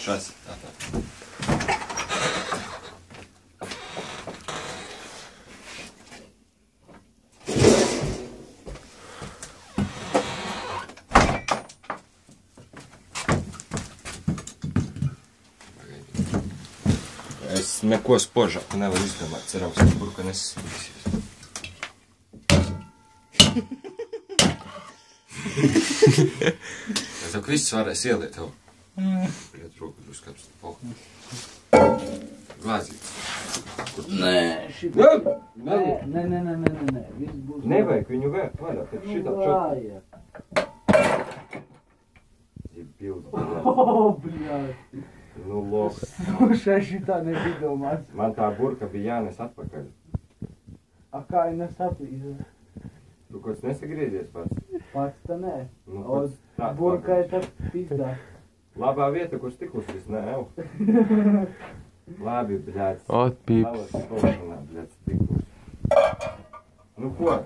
Šas, tā. Es neko spožāku nevaru izdomāt, cerams, ka burka nesasīsies. Es tev viss varēs ieliet tev. Iet roku drusku apstāv polku. Glāzīts. Nē, šitā. Nē, viss būs. Nevajag viņu vērt vaļā, tad šitā čot. Ir bilds, Bļāt. Nu, loks. Šitā nebija domāts. Man tā burka bija jānes atpakaļ. A kā viņa saplīza? Tu kaut nesagriezies pats? Pats tā nē. Nu, O, tā, burkai tad pizdā. Labā vieta, kur stiklus viss nē, ev. Labi, bļāts. Ot, pīps. Lavas kolšanā, bļāts, stiklus. Nu ko?